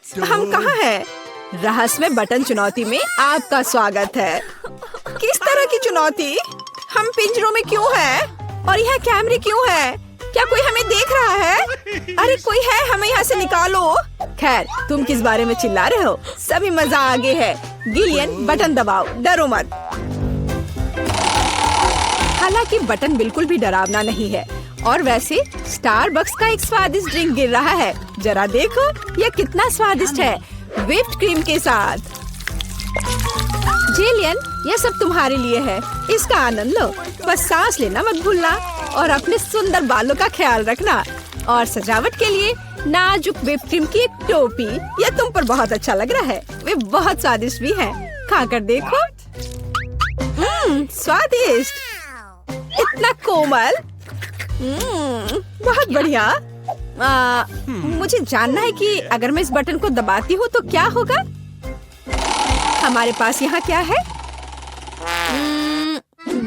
हम कहाँ हैं? रहस्यमय बटन चुनौती में आपका स्वागत है। किस तरह की चुनौती? हम पिंजरों में क्यों हैं? और यहाँ कैमरे क्यों हैं? क्या कोई हमें देख रहा है? अरे कोई है, हमें यहाँ से निकालो। खैर, तुम किस बारे में चिल्ला रहे हो? सभी मजा आगे है। गिलियन, बटन दबाओ, डरो मत। हालांकि बटन बिल्कुल भी डरावना नहीं है। और वैसे स्टारबक्स का एक स्वादिष्ट ड्रिंक गिर रहा है। जरा देखो, यह कितना स्वादिष्ट है, व्हिप्ड क्रीम के साथ। जिलियन, यह सब तुम्हारे लिए है, इसका आनंद लो। बस सांस लेना मत भूलना और अपने सुंदर बालों का ख्याल रखना। और सजावट के लिए नाजुक व्हिप्ड क्रीम की एक टोपी, यह तुम पर बहुत अच्छा लग रहा है। वे बहुत स्वादिष्ट भी हैं, खाकर देखो। स्वादिष्ट, इतना कोमल। बहुत बढ़िया। मुझे जानना है कि अगर मैं इस बटन को दबाती हूँ तो क्या होगा? हमारे पास यहाँ क्या है?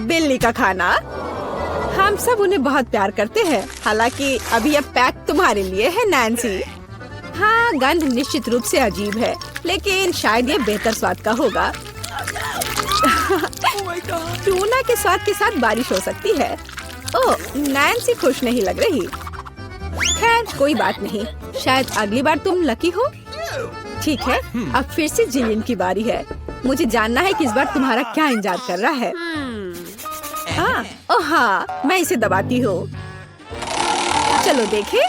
बिल्ली का खाना। हम सब उन्हें बहुत प्यार करते हैं। हालांकि अभी यह पैक तुम्हारे लिए है, नैन्सी। हाँ, गंध निश्चित रूप से अजीब है, लेकिन शायद यह बेहतर स्वाद का होगा। टूना के स्वाद के साथ बारिश हो सकती है। ओह, नैन्सी खुश नहीं लग रही। खैर, कोई बात नहीं, शायद अगली बार तुम लकी हो। ठीक है, अब फिर से जिलियन की बारी है। मुझे जानना है कि इस बार तुम्हारा क्या इंतजार कर रहा है। ओह हाँ, मैं इसे दबाती हूँ। चलो देखें।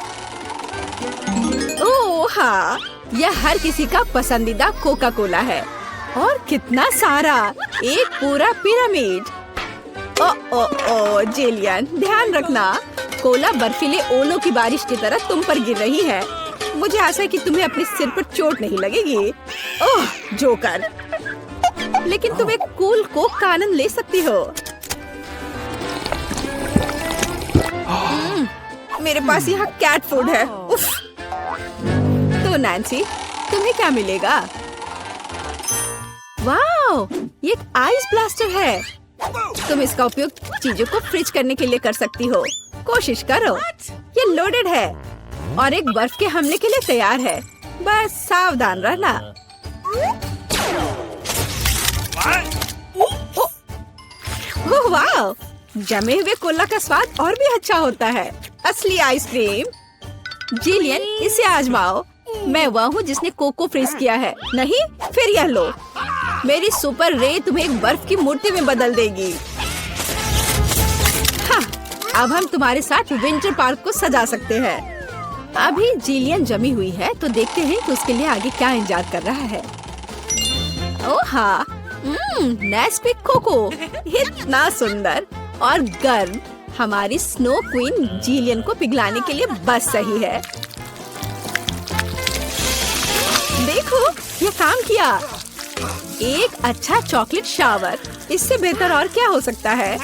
ओह हाँ, यह हर किसी का पसंदीदा कोका कोला है। और कितना सारा, एक पूरा पिरामिड। ओ जिलियन, ध्यान रखना, कोला बर्फीले ओलों की बारिश की तरह तुम पर गिर रही है। मुझे आशा है कि तुम्हें अपने सिर पर चोट नहीं लगेगी। ओह जोकर, लेकिन तुम एक कूल कोक का आनंद ले सकती हो। मेरे पास यहाँ कैट फूड है। उफ। तो नैन्सी, तुम्हें क्या मिलेगा? वाओ, ये एक आइस ब्लास्टर है। तुम इसका उपयोग चीजों को फ्रीज करने के लिए कर सकती हो। कोशिश करो। ये लोडेड है और एक बर्फ के हमले के लिए तैयार है। बस सावधान रहना। ओह वाह, जमे हुए कोला का स्वाद और भी अच्छा होता है। असली आइसक्रीम। जिलियन, इसे आजमाओ। मैं वह हूँ जिसने कोको फ्रीज किया है। नहीं, फिर यह लो। मेरी सुपर रे तुम्हें एक बर्फ की मूर्ति में बदल देगी। हाँ, अब हम तुम्हारे साथ विंटर पार्क को सजा सकते हैं। अभी जिलियन जमी हुई है, तो देखते हैं कि उसके लिए आगे क्या इंतजार कर रहा है। ओह हाँ, नेस्क्विक कोको, इतना सुंदर और गर्म। हमारी स्नो क्वीन जिलियन को पिघलाने के लिए बस सही है। देखो, ये काम किया। एक अच्छा चॉकलेट शावर, इससे बेहतर और क्या हो सकता है?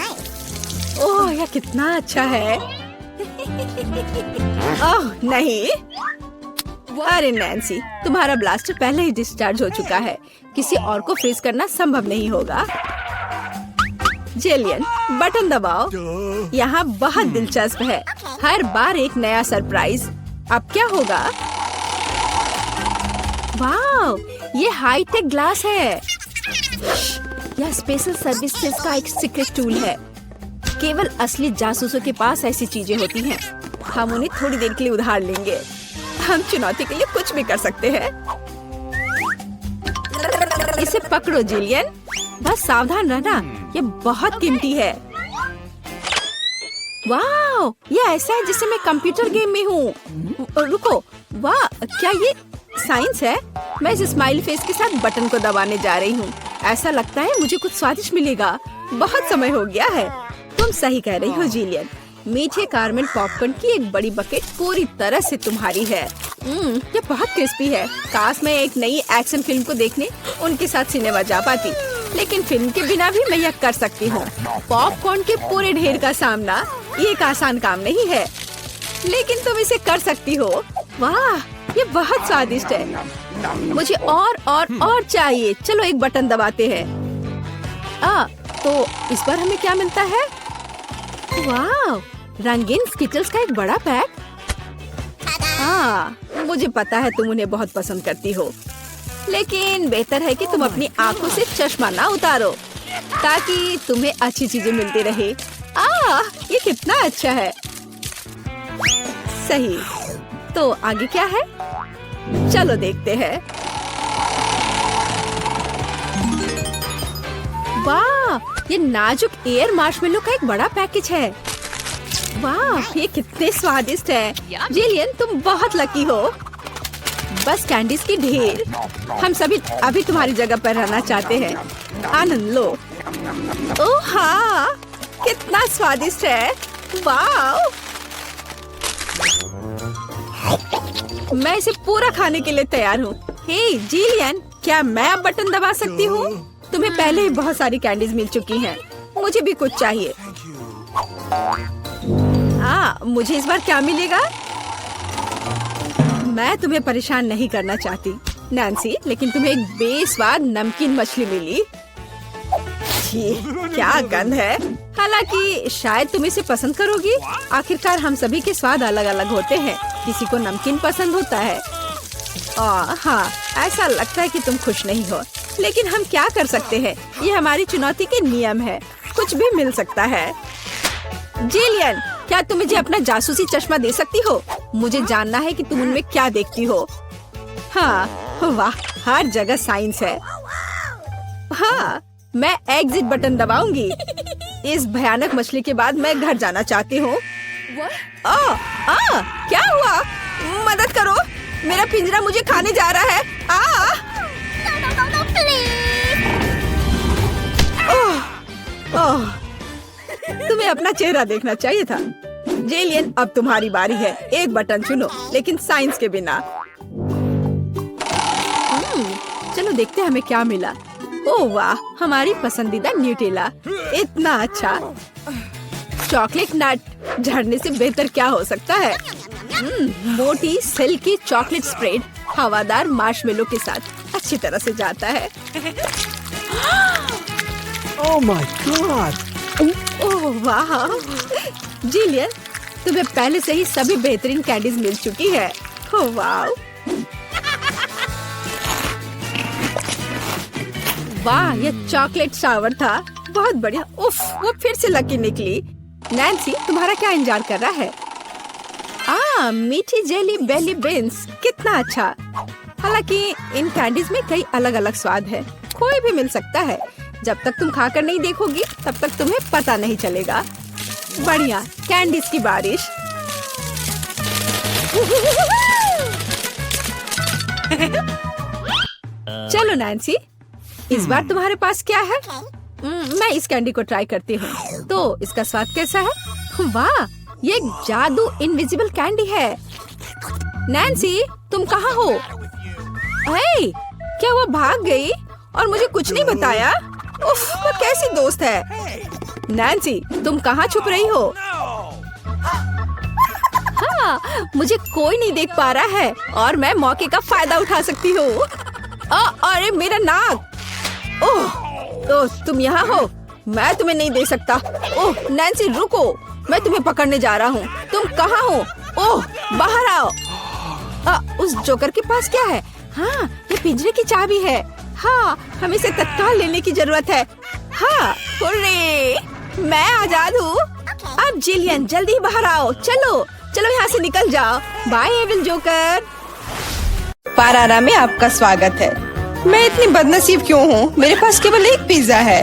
ओह, यह कितना अच्छा है। ओह नहीं, अरे नैन्सी, तुम्हारा ब्लास्टर पहले ही डिस्चार्ज हो चुका है। किसी और को फ्रीज करना संभव नहीं होगा। जिलियन, बटन दबाओ। यहाँ बहुत दिलचस्प है, हर बार एक नया सरप्राइज। अब क्या होगा? वाओ, ये हाईटेक ग्लास है। यह स्पेशल सर्विसेज का एक सीक्रेट टूल है। केवल असली जासूसों के पास ऐसी चीजें होती हैं। हम उन्हें थोड़ी देर के लिए उधार लेंगे। हम चुनौती के लिए कुछ भी कर सकते हैं। इसे पकड़ो जिलियन, बस सावधान रहना, ये बहुत कीमती है। वाह, ये ऐसा है जैसे मैं कंप्यूटर गेम में हूँ। रुको, वाह, क्या ये साइंस है? मैं इस स्माइल फेस के साथ बटन को दबाने जा रही हूँ। ऐसा लगता है मुझे कुछ स्वादिष्ट मिलेगा। बहुत समय हो गया है। तुम सही कह रही हो जिलियन। मीठे कारमेल पॉपकॉर्न की एक बड़ी बकेट पूरी तरह से तुम्हारी है। ये बहुत क्रिस्पी है। काश मैं एक नई एक्शन फिल्म को देखने उनके साथ सिनेमा जा पाती, लेकिन फिल्म के बिना भी मैं यह कर सकती हूँ। पॉपकॉर्न के पूरे ढेर का सामना ये एक आसान काम नहीं है, लेकिन तुम इसे कर सकती हो। वाह, ये बहुत स्वादिष्ट है। मुझे और चाहिए। चलो एक बटन दबाते हैं। तो इस बार हमें क्या मिलता है? वाह, रंगीन स्किटल्स का एक बड़ा पैक। मुझे पता है तुम उन्हें बहुत पसंद करती हो, लेकिन बेहतर है कि तुम अपनी आंखों से चश्मा ना उतारो ताकि तुम्हें अच्छी चीजें मिलती रहे। ये कितना अच्छा है। सही, तो आगे क्या है? चलो देखते हैं। वाह, ये नाजुक एयर मार्शमेलो का एक बड़ा पैकेज है। वाह, ये कितने स्वादिष्ट है। जिलियन, तुम बहुत लकी हो। बस कैंडीज की ढेर। हम सभी अभी तुम्हारी जगह पर रहना चाहते हैं। आनंद लो। ओह हाँ, कितना स्वादिष्ट है। वाह, मैं इसे पूरा खाने के लिए तैयार हूँ। हे जिलियन, क्या मैं अब बटन दबा सकती हूँ? तुम्हें पहले ही बहुत सारी कैंडीज मिल चुकी हैं। मुझे भी कुछ चाहिए। मुझे इस बार क्या मिलेगा? मैं तुम्हें परेशान नहीं करना चाहती नैन्सी, लेकिन तुम्हें एक बेस्वाद नमकीन मछली मिली। क्या गंध है। हालांकि शायद तुम इसे पसंद करोगी। आखिरकार हम सभी के स्वाद अलग अलग होते हैं। किसी को नमकीन पसंद होता है। हाँ, ऐसा लगता है कि तुम खुश नहीं हो, लेकिन हम क्या कर सकते हैं? ये हमारी चुनौती के नियम है। कुछ भी मिल सकता है। जिलियन, क्या तुम मुझे अपना जासूसी चश्मा दे सकती हो? मुझे जानना है कि तुम उनमें क्या देखती हो। हाँ, वाह, हर जगह साइंस है। हाँ, मैं एग्जिट बटन दबाऊंगी। इस भयानक मछली के बाद मैं घर जाना चाहती हूँ। क्या हुआ? मदद करो, मेरा पिंजरा मुझे खाने जा रहा है। तुम्हें अपना चेहरा देखना चाहिए था। जेलियन, अब तुम्हारी बारी है। एक बटन चुनो, लेकिन साइंस के बिना। चलो देखते हैं हमें क्या मिला। ओह वाह, हमारी पसंदीदा न्यूटेला। इतना अच्छा। चॉकलेट नट झड़ने से बेहतर क्या हो सकता है? मोटी सिल्की चॉकलेट स्प्रेड हवादार मार्शमेलो के साथ अच्छी तरह से जाता है। Oh my God! ओह वाह, जिलियन, तुम्हें पहले से ही सभी बेहतरीन कैंडीज मिल चुकी है। ओह वाह, वाह, ये चॉकलेट शावर था। बहुत बढ़िया। उफ, वो फिर से लकी निकली। नैन्सी, तुम्हारा क्या इंतजार कर रहा है? मीठी जेली बेली बीन्स, कितना अच्छा। हालांकि इन कैंडीज में कई अलग अलग स्वाद है। कोई भी मिल सकता है। जब तक तुम खाकर नहीं देखोगी तब तक तुम्हें पता नहीं चलेगा। बढ़िया, कैंडीज की बारिश। चलो नैन्सी, इस बार तुम्हारे पास क्या है? मैं इस कैंडी को ट्राई करती हूँ। तो इसका स्वाद कैसा है? वाह, ये एक जादू इनविजिबल कैंडी है। नैन्सी, तुम कहाँ हो? हे, क्या वो भाग गई और मुझे कुछ नहीं बताया? उफ, वो कैसी दोस्त है। नैन्सी, तुम कहाँ छुप रही हो? हाँ, मुझे कोई नहीं देख पा रहा है और मैं मौके का फायदा उठा सकती हूँ। अरे मेरा नाक। ओह, तो तुम यहाँ हो? मैं तुम्हें नहीं दे सकता। ओह नैन्सी, रुको, मैं तुम्हें पकड़ने जा रहा हूँ। तुम कहाँ हो? ओह, बाहर आओ। उस जोकर के पास क्या है? हाँ, ये पिंजरे की चाबी है। हाँ, हमें इसे तत्काल लेने की जरूरत है। हाँ, हुर्रे, मैं आजाद हूँ। अब जिलियन, जल्दी बाहर आओ। चलो चलो, यहाँ से निकल जाओ। Bye evil joker. पारारा में आपका स्वागत है। मैं इतनी बदनसीब क्यों हूँ? मेरे पास केवल एक पिज्जा है,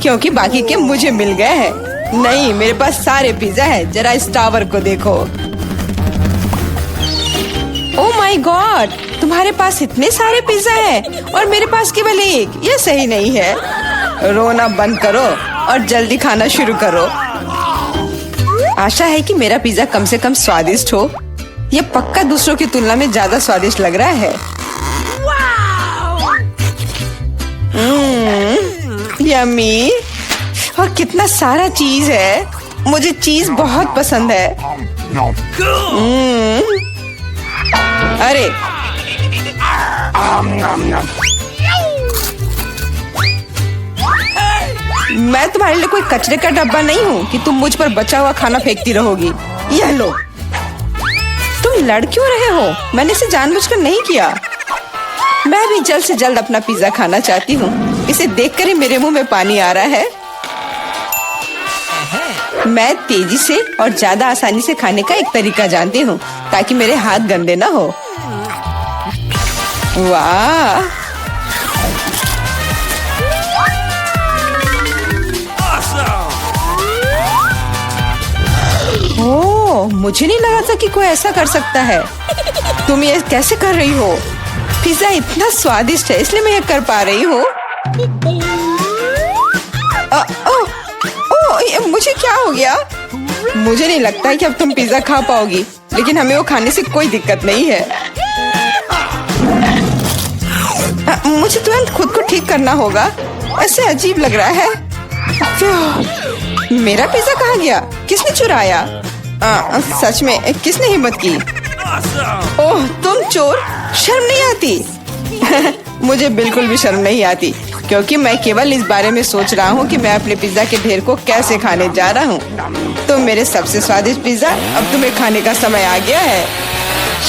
क्योंकि बाकी के मुझे मिल गए हैं। नहीं, मेरे पास सारे पिज्जा है। जरा इस टावर को देखो। ओह माय गॉड, तुम्हारे पास इतने सारे पिज्जा हैं और मेरे पास केवल एक। ये सही नहीं है। रोना बंद करो और जल्दी खाना शुरू करो। आशा है कि मेरा पिज्जा कम से कम स्वादिष्ट हो। ये पक्का दूसरों की तुलना में ज्यादा स्वादिष्ट लग रहा है। यम्मी, और कितना सारा चीज है। मुझे चीज बहुत पसंद है। अरे मैं तुम्हारे लिए कोई कचरे का डब्बा नहीं हूँ कि तुम मुझ पर बचा हुआ खाना फेंकती रहोगी। यह लो, तुम लड़ क्यों रहे हो? मैंने इसे जानबूझकर नहीं किया। मैं भी जल्द से जल्द अपना पिज्जा खाना चाहती हूँ। इसे देखकर ही मेरे मुंह में पानी आ रहा है। मैं तेजी से और ज्यादा आसानी से खाने का एक तरीका जानती हूँ ताकि मेरे हाथ गंदे ना हो। वाह, ओह, मुझे नहीं लगा था कि कोई ऐसा कर सकता है। तुम ये कैसे कर रही हो? पिज्जा इतना स्वादिष्ट है इसलिए मैं ये कर पा रही हूँ। मुझे क्या हो गया? मुझे नहीं लगता है कि अब तुम पिज्जा खा पाओगी, लेकिन हमें वो खाने से कोई दिक्कत नहीं है। मुझे तुरंत खुद को ठीक करना होगा। ऐसे अजीब लग रहा है। मेरा पिज्जा कहाँ गया? किसने चुराया? सच में किसने हिम्मत की? ओह, तुम चोर! शर्म नहीं आती? मुझे बिल्कुल भी शर्म नहीं आती, क्योंकि मैं केवल इस बारे में सोच रहा हूँ कि मैं अपने पिज्जा के ढेर को कैसे खाने जा रहा हूँ। तो मेरे सबसे स्वादिष्ट पिज्जा, अब तुम्हें खाने का समय आ गया है।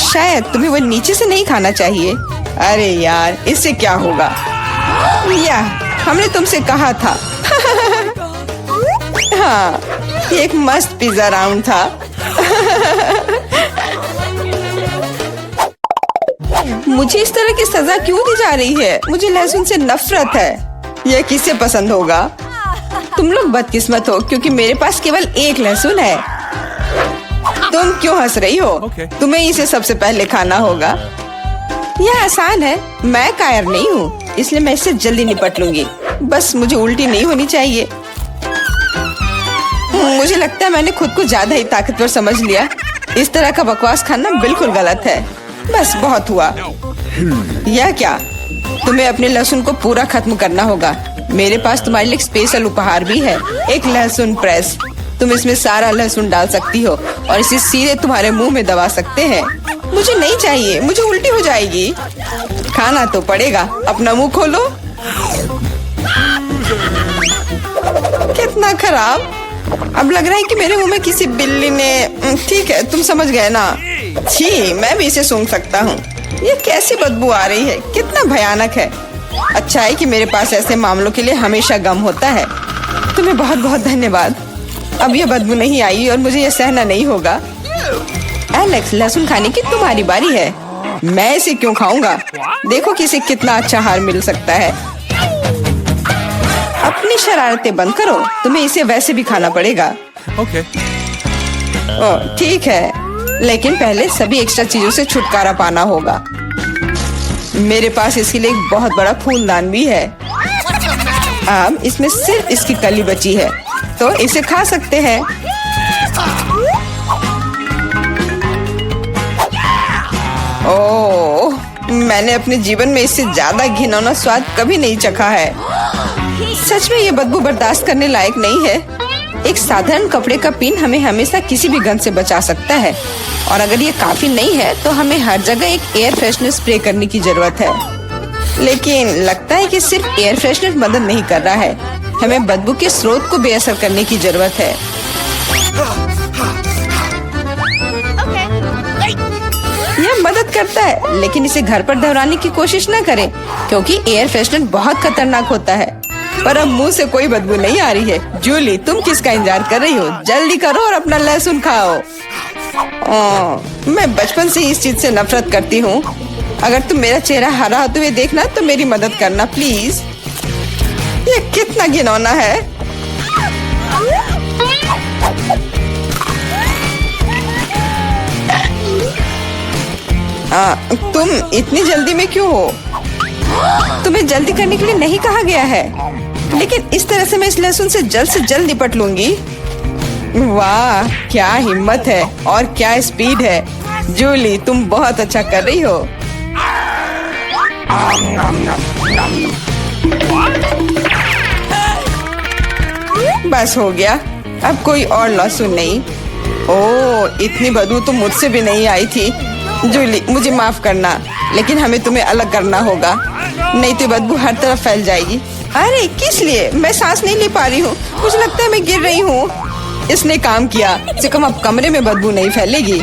शायद तुम्हें वो नीचे से नहीं खाना चाहिए। अरे यार, इससे क्या होगा? या हमने तुमसे कहा था। हाँ, ये एक मस्त पिज्जा राउंड था। मुझे इस तरह की सजा क्यों दी जा रही है? मुझे लहसुन से नफरत है। यह किसे पसंद होगा? तुम लोग बदकिस्मत हो, क्योंकि मेरे पास केवल एक लहसुन है। तुम क्यों हंस रही हो? तुम्हें इसे सबसे पहले खाना होगा। यह आसान है। मैं कायर नहीं हूँ, इसलिए मैं इससे जल्दी निपट लूंगी। बस मुझे उल्टी नहीं होनी चाहिए। मुझे लगता है मैंने खुद को ज्यादा ही ताकतवर समझ लिया। इस तरह का बकवास खाना बिल्कुल गलत है। बस बहुत हुआ। यह क्या? तुम्हें अपने लहसुन को पूरा खत्म करना होगा। मेरे पास तुम्हारे लिए एक स्पेशल उपहार भी है, एक लहसुन प्रेस। तुम इसमें सारा लहसुन डाल सकती हो और इसे सीधे तुम्हारे मुंह में दबा सकते हैं। मुझे नहीं चाहिए, मुझे उल्टी हो जाएगी। खाना तो पड़ेगा। अपना मुंह खोलो। कितना खराब! अब लग रहा है कि मेरे मुंह में किसी बिल्ली ने। ठीक है, तुम समझ गए ना? छी, मैं भी इसे सूंघ सकता हूँ। ये कैसी बदबू आ रही है? कितना भयानक है। अच्छा है कि मेरे पास ऐसे मामलों के लिए हमेशा गम होता है। तुम्हें बहुत बहुत धन्यवाद। अब ये बदबू नहीं आई और मुझे ये सहना नहीं होगा। एलेक्स, लहसुन खाने की तुम्हारी बारी है। मैं इसे क्यों खाऊंगा? देखो कि इसे कितना अच्छा आहार मिल सकता है। अपनी शरारतें बंद करो। तुम्हें इसे वैसे भी खाना पड़ेगा। ओह, ठीक है, लेकिन पहले सभी एक्स्ट्रा चीजों से छुटकारा पाना होगा। मेरे पास इसके लिए एक बहुत बड़ा फूलदान भी है। अब इसमें सिर्फ इसकी कली बची है, तो इसे खा सकते हैं। ओह, मैंने अपने जीवन में इससे ज्यादा घिनौना स्वाद कभी नहीं चखा है। सच में ये बदबू बर्दाश्त करने लायक नहीं है। एक साधारण कपड़े का पिन हमें हमेशा किसी भी गंध से बचा सकता है, और अगर ये काफी नहीं है तो हमें हर जगह एक एयर फ्रेशनर स्प्रे करने की जरूरत है। लेकिन लगता है कि सिर्फ एयर फ्रेशनर मदद नहीं कर रहा है। हमें बदबू के स्रोत को बेअसर करने की जरूरत है। यह मदद करता है, लेकिन इसे घर पर दोहराने की कोशिश न करें, क्योंकि एयर फ्रेशनर बहुत खतरनाक होता है। पर अब मुंह से कोई बदबू नहीं आ रही है। जूली, तुम किसका इंतजार कर रही हो? जल्दी करो और अपना लहसुन खाओ। मैं बचपन से ही इस चीज से नफरत करती हूँ। अगर तुम मेरा चेहरा हरा होते हुए देखना तो मेरी मदद करना प्लीज। ये कितना घिनौना है। तुम इतनी जल्दी में क्यों हो? तुम्हें जल्दी करने के लिए नहीं कहा गया है, लेकिन इस तरह से मैं इस लहसुन से जल्द निपट लूंगी। वाह, क्या हिम्मत है और क्या स्पीड है। जूली, तुम बहुत अच्छा कर रही हो। बस हो गया, अब कोई और लहसुन नहीं। ओह, इतनी बदबू तो मुझसे भी नहीं आई थी। जूली, मुझे माफ करना, लेकिन हमें तुम्हें अलग करना होगा, नहीं तो बदबू हर तरफ फैल जाएगी। अरे किस लिए? मैं सांस नहीं ले पा रही हूँ। मुझे लगता है मैं गिर रही हूँ। इसने काम किया। से कम अब कमरे में बदबू नहीं फैलेगी।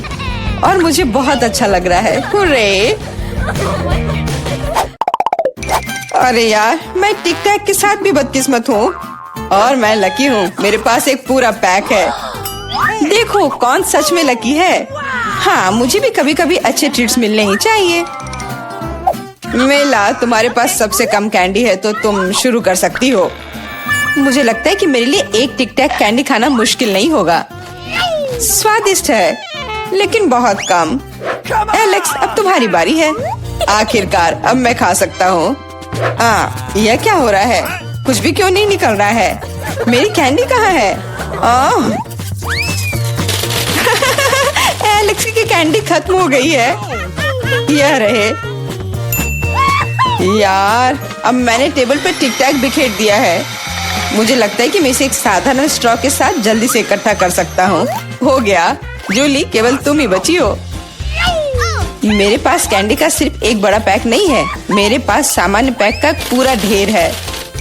और मुझे बहुत अच्छा लग रहा है। हुर्रे! अरे यार, मैं टिक टैक के साथ भी बदकिस्मत हूँ और मैं लकी हूँ। मेरे पास एक पूरा पैक है। देखो कौन सच में लकी है। हाँ, मुझे भी कभी कभी अच्छे ट्रीट्स मिलने ही चाहिए। मेला, तुम्हारे पास सबसे कम कैंडी है तो तुम शुरू कर सकती हो। मुझे लगता है कि मेरे लिए एक टिक टैक कैंडी खाना मुश्किल नहीं होगा। स्वादिष्ट है लेकिन बहुत कम। एलेक्स, अब तुम्हारी बारी है। आखिरकार अब मैं खा सकता हूँ। यह क्या हो रहा है? कुछ भी क्यों नहीं निकल रहा है? मेरी कैंडी कहाँ है? एलेक्स की कैंडी खत्म हो गई है। यह रहे। यार, अब मैंने टेबल पर टिक टैक बिखेर दिया है। मुझे लगता है कि मैं इसे एक साधारण स्ट्रॉ के साथ जल्दी से इकट्ठा कर सकता हूँ। हो गया। जूली, केवल तुम ही बची हो। मेरे पास कैंडी का सिर्फ एक बड़ा पैक नहीं है, मेरे पास सामान्य पैक का पूरा ढेर है।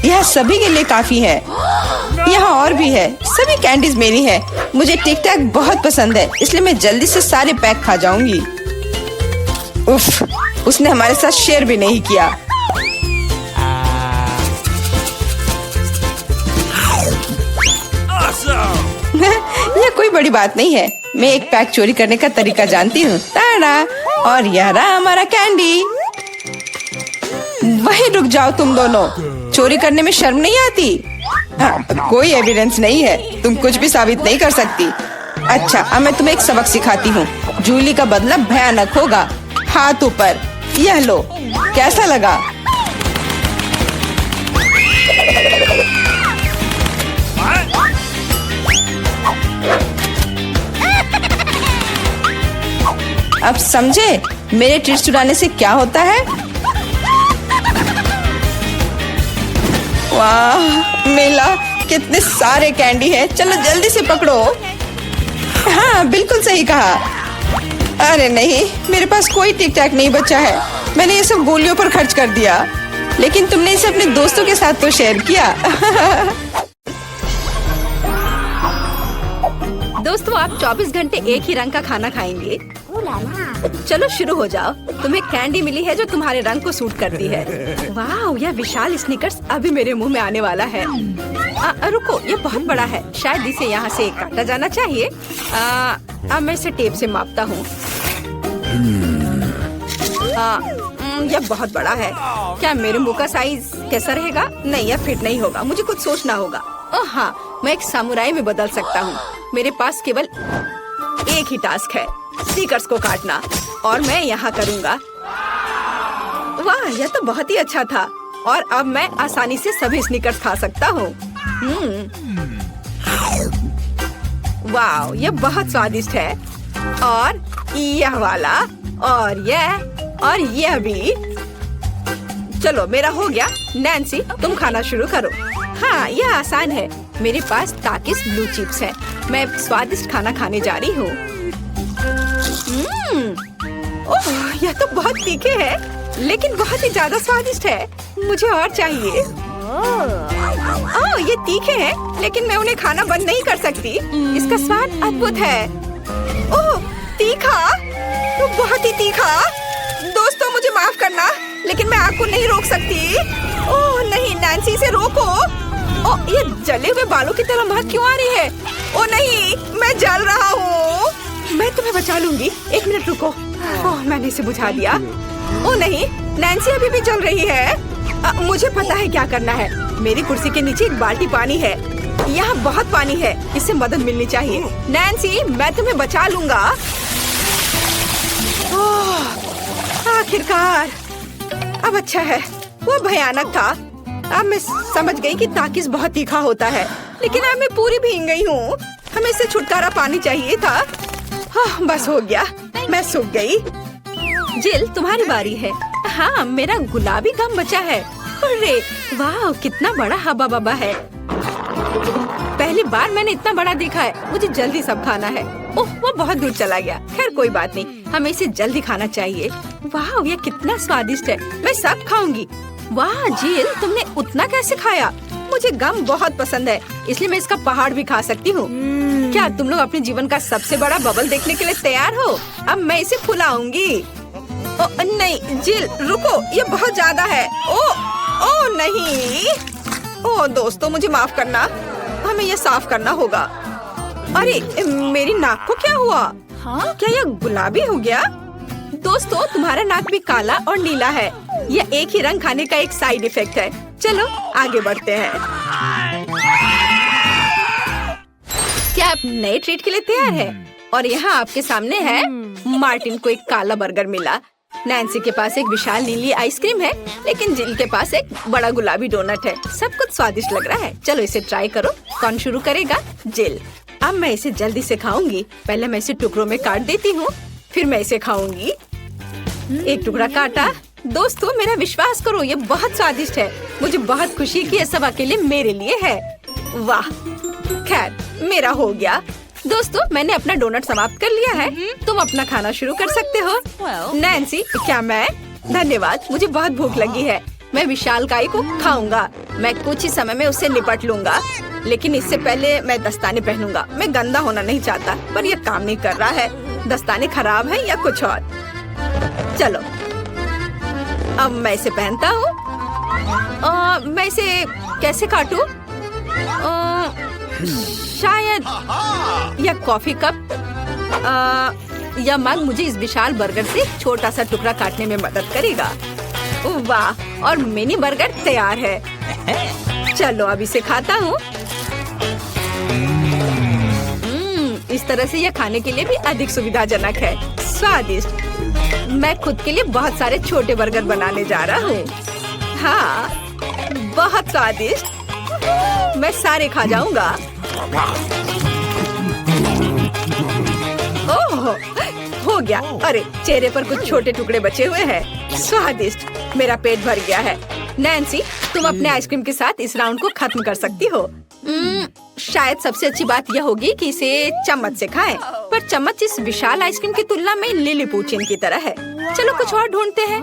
यह सभी के लिए काफी है। यहाँ और भी है। सभी कैंडीज मेरी है। मुझे टिक टैक बहुत पसंद है, इसलिए मैं जल्दी से सारे पैक खा जाऊंगी। उफ, उसने हमारे साथ शेयर भी नहीं किया। यह कोई बड़ी बात नहीं है। मैं एक पैक चोरी करने का तरीका जानती हूँ। ताड़ा! और यह रहा हमारा कैंडी। वहीं रुक जाओ तुम दोनों। चोरी करने में शर्म नहीं आती? कोई एविडेंस नहीं है, तुम कुछ भी साबित नहीं कर सकती। अच्छा, अब मैं तुम्हें एक सबक सिखाती हूँ। जूली का बदला भयानक होगा। हाथ ऊपर। यह लो। कैसा लगा? अब समझे मेरे ट्रीट्स चुराने से क्या होता है? वाह मेला, कितने सारे कैंडी है। चलो जल्दी से पकड़ो। हाँ, बिल्कुल सही कहा। अरे नहीं, मेरे पास कोई टिक टैक नहीं बचा है। मैंने ये सब गोलियों पर खर्च कर दिया। लेकिन तुमने इसे अपने दोस्तों के साथ तो शेयर किया। दोस्तों, आप 24 घंटे एक ही रंग का खाना खाएंगे? चलो शुरू हो जाओ। तुम्हें कैंडी मिली है जो तुम्हारे रंग को सूट करती है। वाह, यह विशाल स्निकर्स अभी मेरे मुंह में आने वाला है। रुको, यह बहुत बड़ा है। शायद इसे यहाँ से काटा जाना चाहिए। अब मैं इसे टेप से मापता हूँ। यह बहुत बड़ा है। क्या मेरे मुंह का साइज कैसा रहेगा? नहीं, यह फिट नहीं होगा। मुझे कुछ सोचना होगा। ओह हाँ, मैं एक सामुराई में बदल सकता हूँ। मेरे पास केवल एक ही टास्क है, स्नीकर्स को काटना, और मैं यहाँ करूँगा। वाह, यह तो बहुत ही अच्छा था। और अब मैं आसानी से सभी स्नीकर्स खा सकता हूँ। वाह, यह बहुत स्वादिष्ट है। और यह वाला, और यह भी। चलो, मेरा हो गया। नैन्सी, तुम खाना शुरू करो। हाँ, यह आसान है। मेरे पास ताकिस ब्लू चिप्स है। मैं स्वादिष्ट खाना खाने जा रही हूँ। ओह, यह तो बहुत तीखे है, लेकिन बहुत ही ज्यादा स्वादिष्ट है। मुझे और चाहिए। ओह, ये तीखे हैं, लेकिन मैं उन्हें खाना बंद नहीं कर सकती। इसका स्वाद अद्भुत है। ओह, तीखा, तो बहुत ही तीखा। दोस्तों, मुझे माफ करना, लेकिन मैं आग को नहीं रोक सकती। ओह नहीं, नैन्सी, से रोको। ओह, ये जले हुए बालों की तरह महक क्यों आ रही है? ओह नहीं, मैं जल रहा हूँ। मैं तुम्हें बचा लूंगी। एक मिनट रुको। ओह, मैंने इसे बुझा दिया। ओह नहीं, नैन्सी अभी भी जल रही है। मुझे पता है क्या करना है। मेरी कुर्सी के नीचे एक बाल्टी पानी है। यहाँ बहुत पानी है, इससे मदद मिलनी चाहिए। नैन्सी, मैं तुम्हें बचा लूंगा। आखिरकार, अब अच्छा है। वो भयानक था। अब मैं समझ गई कि ताकिस बहुत तीखा होता है, लेकिन अब मैं पूरी भीग गई हूँ। हमें इससे छुटकारा पानी चाहिए था। हाँ, बस हो गया, मैं सूख गई। जिल, तुम्हारी बारी है। हाँ, मेरा गुलाबी गम बचा है। अरे वाह, कितना बड़ा हब्बा बब्बा है। पहली बार मैंने इतना बड़ा देखा है। मुझे जल्दी सब खाना है। ओह, वो बहुत दूर चला गया। खैर कोई बात नहीं, हमें इसे जल्दी खाना चाहिए। वाह, ये कितना स्वादिष्ट है। मैं सब खाऊंगी। वाह जिल, तुमने उतना कैसे खाया? मुझे गम बहुत पसंद है, इसलिए मैं इसका पहाड़ भी खा सकती हूँ। क्या तुम लोग अपने जीवन का सबसे बड़ा बबल देखने के लिए तैयार हो? अब मैं इसे फुलाऊंगी। नहीं जिल रुको, ये बहुत ज्यादा है। ओ नहीं। ओ दोस्तों मुझे माफ करना, हमें ये साफ करना होगा। अरे मेरी नाक को क्या हुआ? हाँ? क्या यह गुलाबी हो गया? दोस्तों तुम्हारा नाक भी काला और नीला है। यह एक ही रंग खाने का एक साइड इफेक्ट है। चलो आगे बढ़ते हैं। क्या आप नए ट्रीट के लिए तैयार है? और यहाँ आपके सामने है। मार्टिन को एक काला बर्गर मिला। नैन्सी के पास एक विशाल नीली आइसक्रीम है, लेकिन जिल के पास एक बड़ा गुलाबी डोनट है। सब कुछ स्वादिष्ट लग रहा है। चलो इसे ट्राई करो। कौन शुरू करेगा? जिल। अब मैं इसे जल्दी से खाऊंगी। पहले मैं इसे टुकड़ों में काट देती हूँ, फिर मैं इसे खाऊंगी। एक टुकड़ा काटा। दोस्तों मेरा विश्वास करो, ये बहुत स्वादिष्ट है। मुझे बहुत खुशी है कि ये सब अकेले मेरे लिए है। वाह, खैर मेरा हो गया। दोस्तों मैंने अपना डोनट समाप्त कर लिया है। तुम अपना खाना शुरू कर सकते हो। नैन्सी, क्या मैं? धन्यवाद, मुझे बहुत भूख लगी है। मैं विशालकाय को खाऊंगा। मैं कुछ ही समय में उससे निपट लूंगा, लेकिन इससे पहले मैं दस्ताने पहनूंगा। मैं गंदा होना नहीं चाहता, पर यह काम नहीं कर रहा है। दस्ताने खराब है या कुछ और? चलो अब मैं इसे पहनता हूँ। मैं इसे कैसे काटूं? शायद यह कॉफी कप या मग मुझे इस विशाल बर्गर से छोटा सा टुकड़ा काटने में मदद करेगा। वाह, और मिनी बर्गर तैयार है। चलो अब इसे खाता हूँ। इस तरह से यह खाने के लिए भी अधिक सुविधाजनक है। स्वादिष्ट। मैं खुद के लिए बहुत सारे छोटे बर्गर बनाने जा रहा हूँ। हाँ, बहुत स्वादिष्ट। मैं सारे खा जाऊंगा। ओह, हो गया। अरे चेहरे पर कुछ छोटे टुकड़े बचे हुए हैं। स्वादिष्ट। मेरा पेट भर गया है। नैन्सी, तुम अपने आइसक्रीम के साथ इस राउंड को खत्म कर सकती हो। शायद सबसे अच्छी बात यह होगी कि इसे चम्मच से खाएं। पर चम्मच इस विशाल आइसक्रीम की तुलना में लिलीपुचिन की तरह है। चलो कुछ और ढूंढते हैं।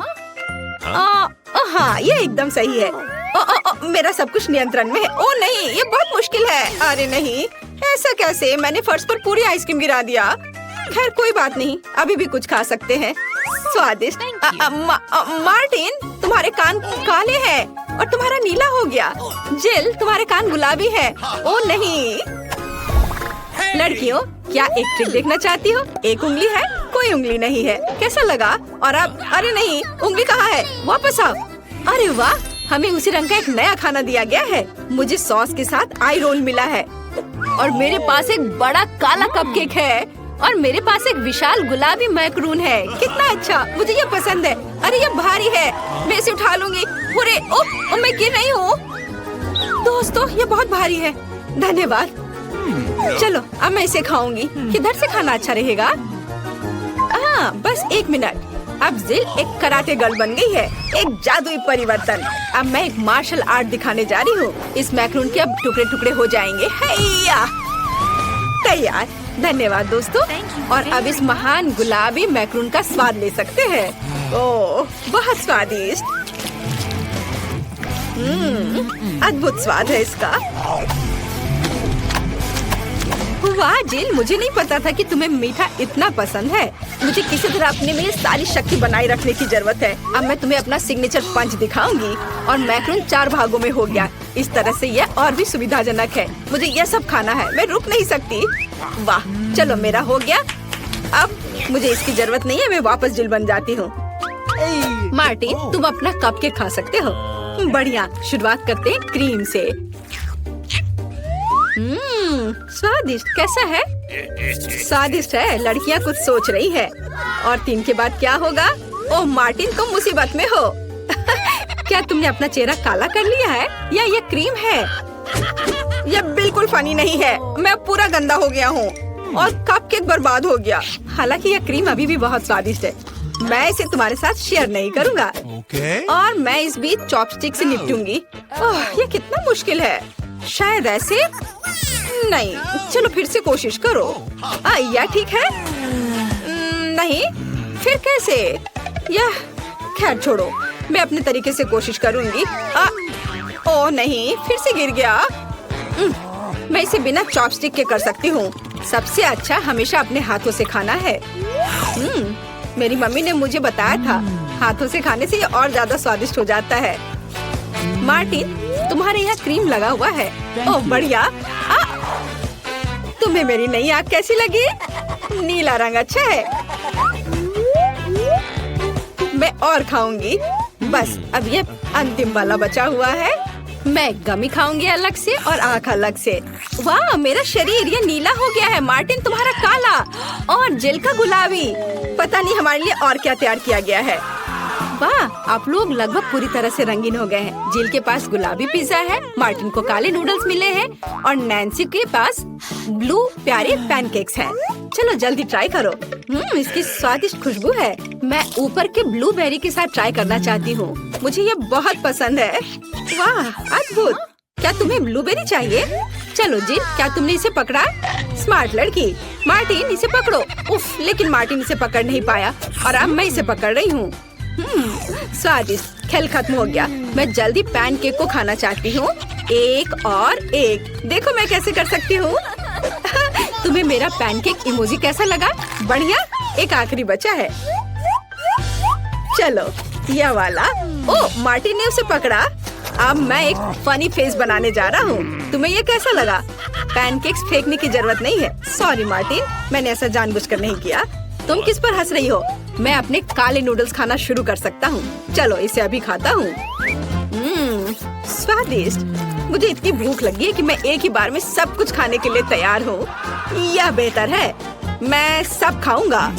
हाँ, ये एकदम सही है। मेरा सब कुछ नियंत्रण में है। ओ नहीं, ये बहुत मुश्किल है। अरे नहीं, ऐसा कैसे? मैंने फर्श पर पूरी आइसक्रीम गिरा दिया। खैर कोई बात नहीं, अभी भी कुछ खा सकते हैं। स्वादिष्ट। मार्टिन, तुम्हारे कान काले हैं और तुम्हारा नीला हो गया। जिल, तुम्हारे कान गुलाबी है। ओ नहीं। लड़कियों, क्या एक ट्रिक देखना चाहती हो? एक उंगली है, कोई उंगली नहीं है। कैसा लगा? और अब अरे नहीं, उंगली कहाँ है? वापस आओ। अरे वाह, हमें उसी रंग का एक नया खाना दिया गया है। मुझे सॉस के साथ आई रोल मिला है और मेरे पास एक बड़ा काला कपकेक है और मेरे पास एक विशाल गुलाबी मैक्रून है। कितना अच्छा, मुझे ये पसंद है। अरे ये भारी है, मैं इसे उठा लूंगी। अरे ओह, मैं गिर रही हूँ। दोस्तों ये बहुत भारी है। धन्यवाद। चलो अब मैं इसे खाऊंगी। किधर से खाना अच्छा रहेगा? बस एक मिनट। अब जिल एक कराटे गर्ल बन गई है। एक जादुई परिवर्तन। अब मैं एक मार्शल आर्ट दिखाने जा रही हूँ। इस मैक्रून के अब टुकड़े टुकड़े हो जाएंगे। हैया, तैयार। धन्यवाद दोस्तों। और अब इस महान गुलाबी मैक्रून का स्वाद ले सकते हैं। ओह, बहुत स्वादिष्ट। अद्भुत स्वाद है इसका। वाह जिल, मुझे नहीं पता था कि तुम्हें मीठा इतना पसंद है। मुझे किसी तरह अपने में सारी शक्ति बनाए रखने की जरूरत है। अब मैं तुम्हें अपना सिग्नेचर पंच दिखाऊंगी और मैक्रून 4 भागों में हो गया। इस तरह से यह और भी सुविधाजनक है। मुझे यह सब खाना है, मैं रुक नहीं सकती। वाह, चलो मेरा हो गया। अब मुझे इसकी जरूरत नहीं है, मैं वापस जिल बन जाती हूँ। मार्टिन, तुम अपना कपकेक खा सकते हो। बढ़िया, शुरुआत करते हैं क्रीम से। स्वादिष्ट। कैसा है? स्वादिष्ट है। लड़कियाँ कुछ सोच रही है। और 3 के बाद क्या होगा? ओह मार्टिन, तुम मुसीबत में हो। क्या तुमने अपना चेहरा काला कर लिया है या ये क्रीम है? यह बिल्कुल फनी नहीं है। मैं पूरा गंदा हो गया हूँ और कपकेक बर्बाद हो गया। हालांकि यह क्रीम अभी भी बहुत स्वादिष्ट है। मैं इसे तुम्हारे साथ शेयर नहीं करूँगा। और मैं इस बीच चॉपस्टिक से निपटूंगी। ओह, ये कितना मुश्किल है। शायद ऐसे नहीं। चलो फिर से कोशिश करो। यह ठीक है? नहीं, फिर कैसे? यह खैर छोड़ो, मैं अपने तरीके से कोशिश करूंगी। ओह नहीं, फिर से गिर गया। मैं इसे बिना चॉपस्टिक के कर सकती हूँ। सबसे अच्छा हमेशा अपने हाथों से खाना है। मेरी मम्मी ने मुझे बताया था, हाथों से खाने से ये और ज्यादा स्वादिष्ट हो जाता है। मार्टिन, तुम्हारे यहाँ क्रीम लगा हुआ है। ओह बढ़िया। तुम्हें मेरी नई आँख कैसी लगी? नीला रंग अच्छा है। मैं और खाऊंगी। बस अब ये अंतिम वाला बचा हुआ है। मैं गमी खाऊंगी अलग से और आँख अलग से। वाह, मेरा शरीर ये नीला हो गया है। मार्टिन, तुम्हारा काला और जिल का गुलाबी। पता नहीं हमारे लिए और क्या तैयार किया गया है। वाह, आप लोग लगभग पूरी तरह से रंगीन हो गए हैं। जिल के पास गुलाबी पिज्जा है, मार्टिन को काले नूडल्स मिले हैं और नैन्सी के पास ब्लू प्यारे पैनकेक्स हैं। चलो जल्दी ट्राई करो। इसकी स्वादिष्ट खुशबू है। मैं ऊपर के ब्लूबेरी के साथ ट्राई करना चाहती हूँ। मुझे ये बहुत पसंद है। वाह, अद्भुत। क्या तुम्हें ब्लूबेरी चाहिए? चलो जिल, क्या तुमने इसे पकड़ा? स्मार्ट लड़की। मार्टिन, इसे पकड़ो। उफ, लेकिन मार्टिन इसे पकड़ नहीं पाया और अब मैं इसे पकड़ रही हूँ। स्वादिष्ट। खेल खत्म हो गया। मैं जल्दी पैनकेक को खाना चाहती हूँ। एक और एक। देखो मैं कैसे कर सकती हूँ। तुम्हें मेरा पैनकेक इमोजी कैसा लगा? बढ़िया। एक आखिरी बचा है। चलो यह वाला। ओह, मार्टिन ने उसे पकड़ा। अब मैं एक फनी फेस बनाने जा रहा हूँ। तुम्हें ये कैसा लगा? पैनकेक्स फेंकने की जरूरत नहीं है। सॉरी मार्टिन, मैंने ऐसा जानबूझकर नहीं किया। तुम किस पर हंस रही हो? मैं अपने काले नूडल्स खाना शुरू कर सकता हूँ। चलो इसे अभी खाता हूँ। स्वादिष्ट। मुझे इतनी भूख लगी है कि मैं एक ही बार में सब कुछ खाने के लिए तैयार हूँ। यह बेहतर है। मैं सब खाऊंगा।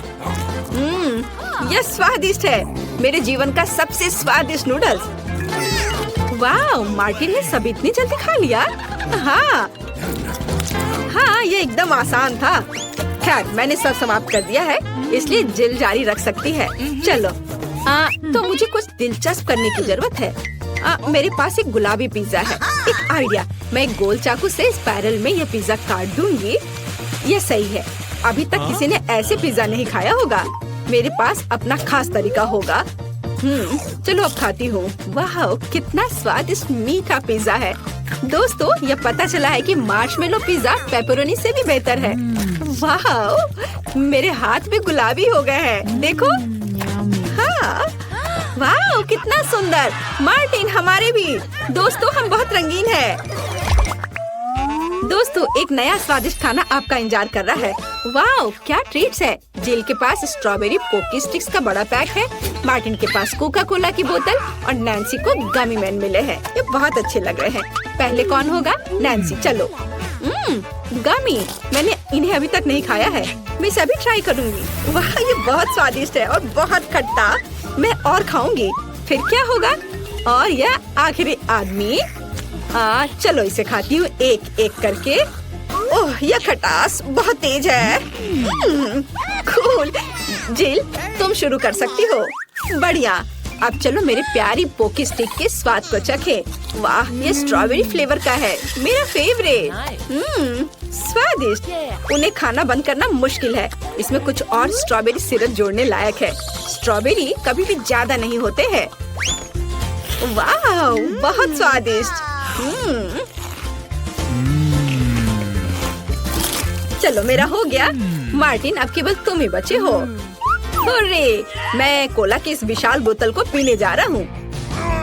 यह स्वादिष्ट है। मेरे जीवन का सबसे स्वादिष्ट नूडल्स। वाह, मार्टिन ने सब इतनी जल्दी खा लिया। हाँ, ये एकदम आसान था। खैर, मैंने सब समाप्त कर दिया है, इसलिए जिल जारी रख सकती है। चलो, तो मुझे कुछ दिलचस्प करने की जरूरत है। मेरे पास एक गुलाबी पिज्जा है। एक आइडिया, मैं एक गोल चाकू से स्पाइरल में यह पिज्जा काट दूंगी। यह सही है। अभी तक किसी ने ऐसे पिज्जा नहीं खाया होगा। मेरे पास अपना खास तरीका होगा। चलो अब खाती हूँ। वाह, कितना स्वादिष्ट मीठा पिज्जा है। दोस्तों, यह पता चला है कि मार्शमेलो पिज्जा पेपरोनी से भी बेहतर है। वाह, मेरे हाथ भी गुलाबी हो गए हैं। देखो। हाँ, वाह, कितना सुंदर। मार्टिन, हमारे भी। दोस्तों, हम बहुत रंगीन हैं। दोस्तों, एक नया स्वादिष्ट खाना आपका इंतजार कर रहा है। वाह, क्या ट्रीट्स है। जिल के पास स्ट्रॉबेरी पोकी स्टिक्स का बड़ा पैक है। मार्टिन के पास कोका कोला की बोतल और नैन्सी को गमी मैन मिले हैं। ये बहुत अच्छे लग रहे हैं। पहले कौन होगा? नैन्सी। चलो। गमी। मैंने इन्हें अभी तक नहीं खाया है। मैं इसे अभी ट्राई करूंगी। वाह, ये बहुत स्वादिष्ट है और बहुत खट्टा। मैं और खाऊंगी। फिर क्या होगा? और यह आखिरी आदमी। चलो इसे खाती हूँ एक एक करके। ओह, यह खटास बहुत तेज है। कूल। जिल, तुम शुरू कर सकती हो। बढ़िया। अब चलो मेरे प्यारी पोकी स्टिक के स्वाद को चखे। वाह, ये स्ट्रॉबेरी फ्लेवर का है। मेरा फेवरेट। स्वादिष्ट। उन्हें खाना बंद करना मुश्किल है। इसमें कुछ और स्ट्रॉबेरी सिरप जोड़ने लायक है। स्ट्रॉबेरी कभी भी ज्यादा नहीं होते हैं। वाह, बहुत स्वादिष्ट। चलो मेरा हो गया। मार्टिन, अब केवल तुम ही बचे हो। हुर्रे, मैं कोला की इस विशाल बोतल को पीने जा रहा हूँ।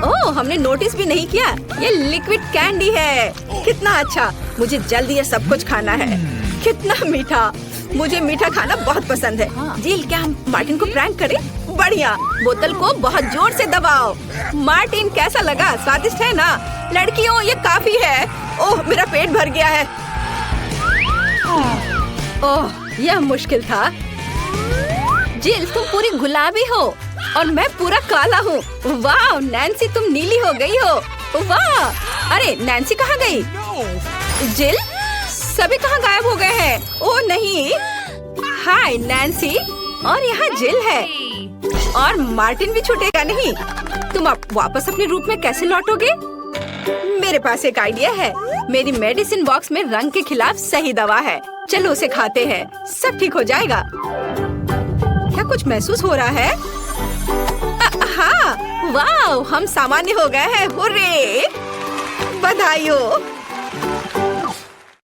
ओह, हमने नोटिस भी नहीं किया। ये लिक्विड कैंडी है। कितना अच्छा। मुझे जल्दी ये सब कुछ खाना है। कितना मीठा। मुझे मीठा खाना बहुत पसंद है। जिल, क्या हम मार्टिन को प्रैंक करें? बढ़िया। बोतल को बहुत जोर से दबाओ। मार्टिन, कैसा लगा? स्वादिष्ट है ना? लड़कियों, ये काफी है। ओह, मेरा पेट भर गया है। ओह, यह मुश्किल था। जिल, तुम पूरी गुलाबी हो और मैं पूरा काला हूँ। वाह, नैन्सी, तुम नीली हो गई हो। वाह, अरे नैन्सी कहाँ गई? जिल, सभी कहाँ गायब हो गए हैं? ओह नहीं। हाय नैन्सी, और यहाँ जिल है और मार्टिन भी छूटेगा नहीं। तुम अब वापस अपने रूप में कैसे लौटोगे? मेरे पास एक आइडिया है। मेरी मेडिसिन बॉक्स में रंग के खिलाफ सही दवा है। चलो उसे खाते हैं, सब ठीक हो जाएगा। क्या कुछ महसूस हो रहा है? हाँ, वाह, हम सामान्य हो गए हैं। हुर्रे! बधाई हो।